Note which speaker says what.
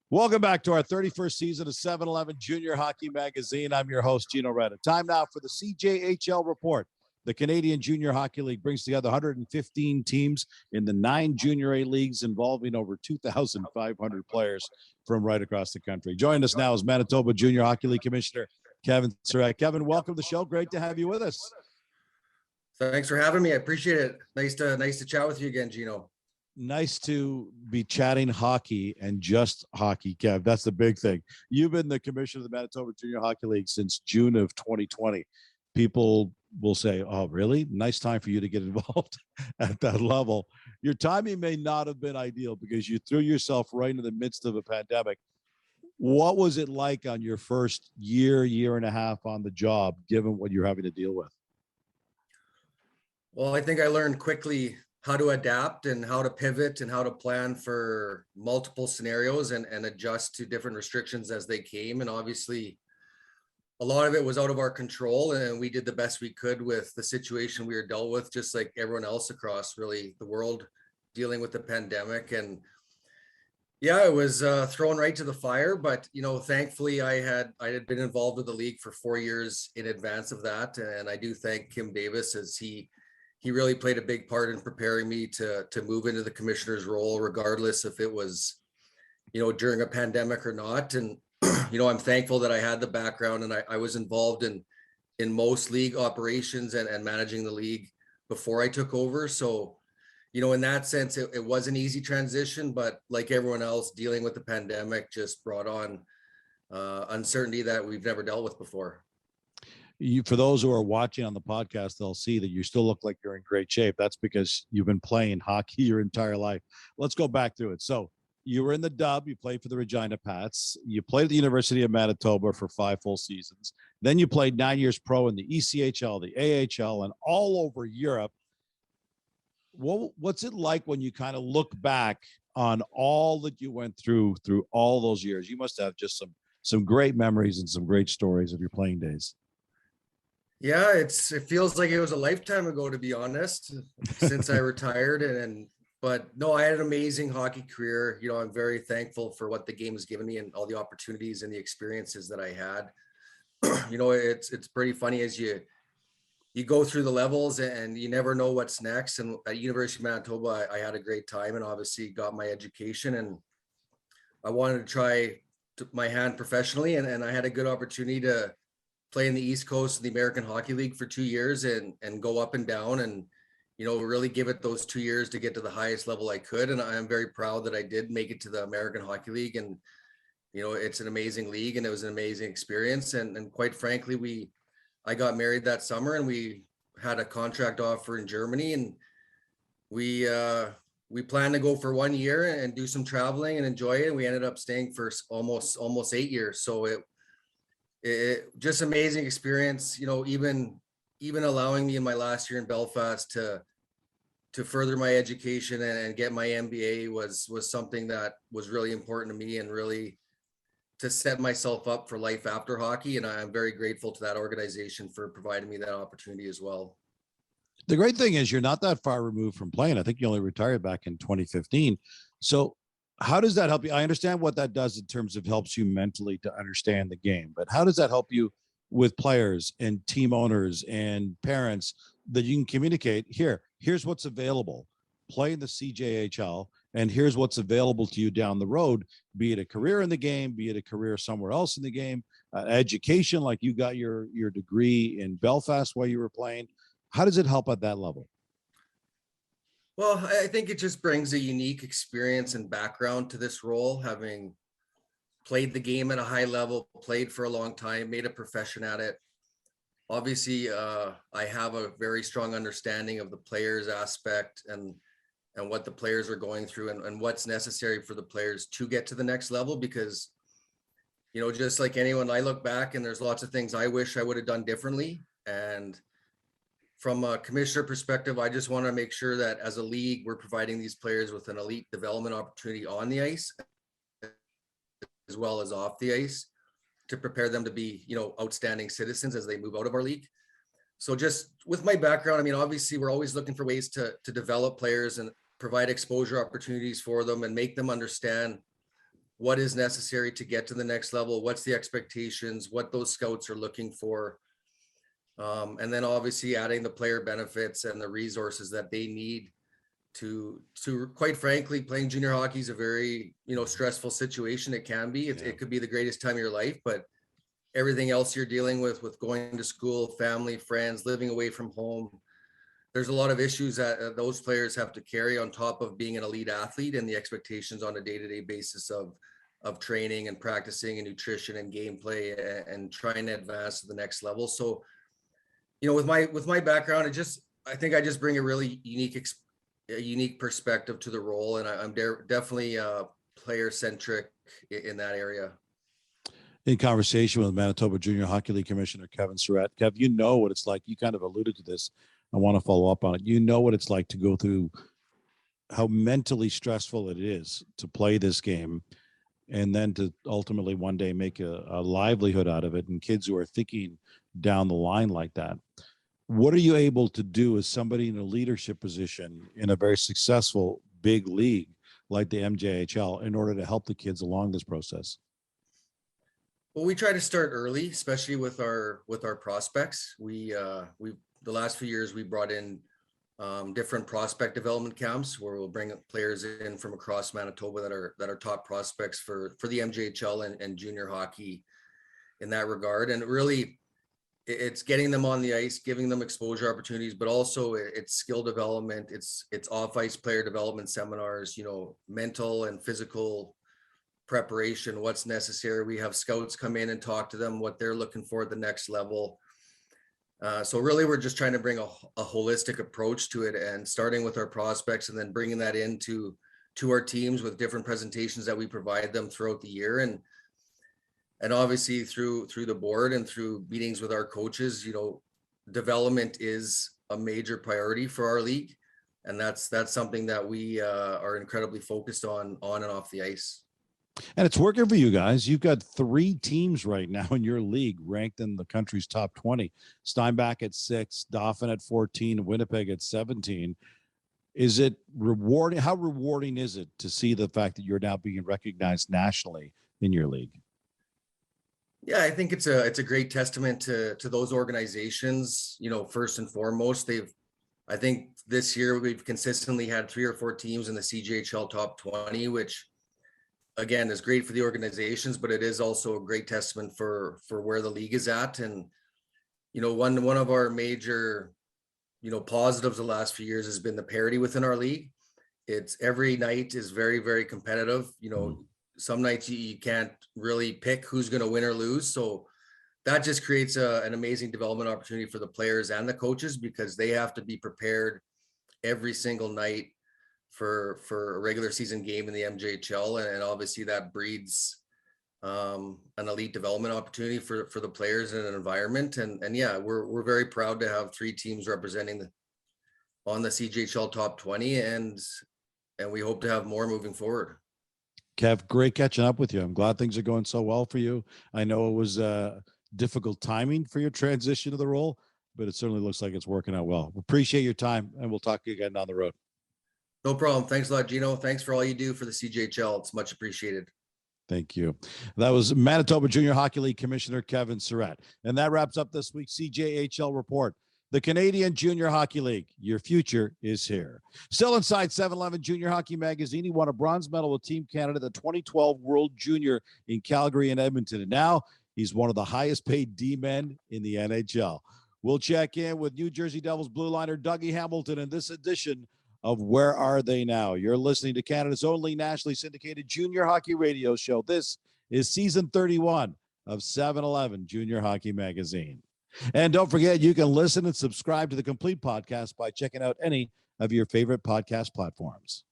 Speaker 1: Welcome back to our 31st season of 7-Eleven Junior Hockey Magazine. I'm your host, Gino Reda. Time now for the CJHL Report. The Canadian Junior Hockey League brings together 115 teams in the 9 Junior A leagues involving over 2,500 players from right across the country. Joining us now is Manitoba Junior Hockey League Commissioner Kevin Saurette. Kevin, welcome to the show. Great to have you with us.
Speaker 2: Thanks for having me. I appreciate it. Nice to chat with you again, Gino.
Speaker 1: Nice to be chatting hockey and just hockey, Kev. That's the big thing. You've been the commissioner of the Manitoba Junior Hockey League since June of 2020. People will say, oh, really? Nice time for you to get involved at that level. Your timing may not have been ideal because you threw yourself right into the midst of a pandemic. What was it like on your first year and a half on the job, given what you're having to deal with?
Speaker 2: Well, I think I learned quickly how to adapt and how to pivot and how to plan for multiple scenarios and adjust to different restrictions as they came. And obviously, a lot of it was out of our control, and we did the best we could with the situation we were dealt with, just like everyone else across really the world dealing with the pandemic. And yeah, it was thrown right to the fire, but thankfully I had been involved with the league for 4 years in advance of that. And I do thank Kim Davis, as he really played a big part in preparing me to move into the commissioner's role, regardless if it was, during a pandemic or not. And, I'm thankful that I had the background and I was involved in most league operations and managing the league before I took over. So, in that sense, it was an easy transition, but like everyone else, dealing with the pandemic just brought on uncertainty that we've never dealt with before.
Speaker 1: For those who are watching on the podcast, they'll see that you still look like you're in great shape. That's because you've been playing hockey your entire life. Let's go back through it. So you were in the Dub. You played for the Regina Pats. You played at the University of Manitoba for 5 full seasons. Then you played 9 years pro in the ECHL, the AHL, and all over Europe. What's it like when you kind of look back on all that you went through all those years? You must have just some great memories and some great stories of your playing days.
Speaker 2: Yeah, it feels like it was a lifetime ago, to be honest, since I retired. But no, I had an amazing hockey career. I'm very thankful for what the game has given me and all the opportunities and the experiences that I had. It's pretty funny as you go through the levels and you never know what's next. And at University of Manitoba, I had a great time and obviously got my education, and I wanted to try my hand professionally. And I had a good opportunity to play in the East Coast of the American Hockey League for 2 years and go up and down and, really give it those 2 years to get to the highest level I could. And I am very proud that I did make it to the American Hockey League. And, it's an amazing league and it was an amazing experience. And quite frankly, I got married that summer and we had a contract offer in Germany, and we planned to go for 1 year and do some traveling and enjoy it. And we ended up staying for almost 8 years. So it just amazing experience, even allowing me in my last year in Belfast to further my education and get my MBA was something that was really important to me, and really to set myself up for life after hockey. And I'm very grateful to that organization for providing me that opportunity as well.
Speaker 1: The great thing is you're not that far removed from playing. I think you only retired back in 2015. So how does that help you? I understand what that does in terms of helps you mentally to understand the game, but how does that help you with players and team owners and parents that you can communicate here's what's available, play in the CJHL, and here's what's available to you down the road, be it a career in the game, be it a career somewhere else in the game, education, like you got your degree in Belfast while you were playing. How does it help at that level?
Speaker 2: Well, I think it just brings a unique experience and background to this role, having played the game at a high level, played for a long time, made a profession at it. Obviously, I have a very strong understanding of the players aspect and what the players are going through and what's necessary for the players to get to the next level. Because, just like anyone, I look back and there's lots of things I wish I would have done differently. And from a commissioner perspective, I just want to make sure that as a league, we're providing these players with an elite development opportunity on the ice as well as off the ice to prepare them to be, outstanding citizens as they move out of our league. So just with my background, obviously we're always looking for ways to develop players and provide exposure opportunities for them and make them understand what is necessary to get to the next level, what's the expectations, what those scouts are looking for. And then obviously adding the player benefits and the resources that they need to quite frankly, playing junior hockey is a very, stressful situation. It can be, it could be the greatest time of your life, but everything else you're dealing with going to school, family, friends, living away from home, there's a lot of issues that those players have to carry on top of being an elite athlete and the expectations on a day-to-day basis of training and practicing and nutrition and gameplay and trying to advance to the next level. So, with my background, I think I just bring a really unique perspective to the role, and I'm definitely player centric in that area.
Speaker 1: In conversation with Manitoba Junior Hockey League Commissioner Kevin Saurette. Kev, you know what it's like. You kind of alluded to this. I want to follow up on it. You know what it's like to go through how mentally stressful it is to play this game and then to ultimately one day make a livelihood out of it, and kids who are thinking down the line like that. What are you able to do as somebody in a leadership position in a very successful big league like the MJHL in order to help the kids along this process?
Speaker 2: Well, we try to start early, especially with our prospects. We the last few years we brought in different prospect development camps where we'll bring players in from across Manitoba that are top prospects for the MJHL and junior hockey in that regard. And really, it's getting them on the ice, giving them exposure opportunities, but also it's skill development, it's off ice player development seminars, mental and physical preparation, what's necessary. We have scouts come in and talk to them what they're looking for at the next level. So really, we're just trying to bring a holistic approach to it, and starting with our prospects and then bringing that into our teams with different presentations that we provide them throughout the year. And obviously through the board and through meetings with our coaches, development is a major priority for our league. And that's something that we are incredibly focused on and off the ice.
Speaker 1: And it's working for you guys. You've got 3 teams right now in your league ranked in the country's top 20. Steinbach at 6, Dauphin at 14, Winnipeg at 17. Is it rewarding? How rewarding is it to see the fact that you're now being recognized nationally in your league?
Speaker 2: Yeah, I think it's a great testament to those organizations. First and foremost, I think this year we've consistently had 3 or 4 teams in the CJHL top 20, which again is great for the organizations, but it is also a great testament for where the league is at. And one of our major positives the last few years has been the parity within our league. It's every night is very, very competitive. Some nights you can't really pick who's going to win or lose. So that just creates an amazing development opportunity for the players and the coaches, because they have to be prepared every single night for a regular season game in the MJHL. And obviously that breeds an elite development opportunity for the players in an environment. And yeah, we're very proud to have 3 teams representing on the CJHL top 20, and we hope to have more moving forward.
Speaker 1: Kev, great catching up with you. I'm glad things are going so well for you. I know it was difficult timing for your transition to the role, but it certainly looks like it's working out well. Appreciate your time, and we'll talk to you again down the road.
Speaker 2: No problem. Thanks a lot, Gino. Thanks for all you do for the CJHL. It's much appreciated.
Speaker 1: Thank you. That was Manitoba Junior Hockey League Commissioner Kevin Saurette. And that wraps up this week's CJHL Report. The Canadian Junior Hockey League. Your future is here. Still inside 7-Eleven Junior Hockey Magazine, he won a bronze medal with Team Canada, the 2012 World Junior in Calgary and Edmonton. And now he's one of the highest paid D-men in the NHL. We'll check in with New Jersey Devils blue liner Dougie Hamilton in this edition of Where Are They Now? You're listening to Canada's only nationally syndicated junior hockey radio show. This is season 31 of 7-Eleven Junior Hockey Magazine. And don't forget, you can listen and subscribe to the complete podcast by checking out any of your favorite podcast platforms.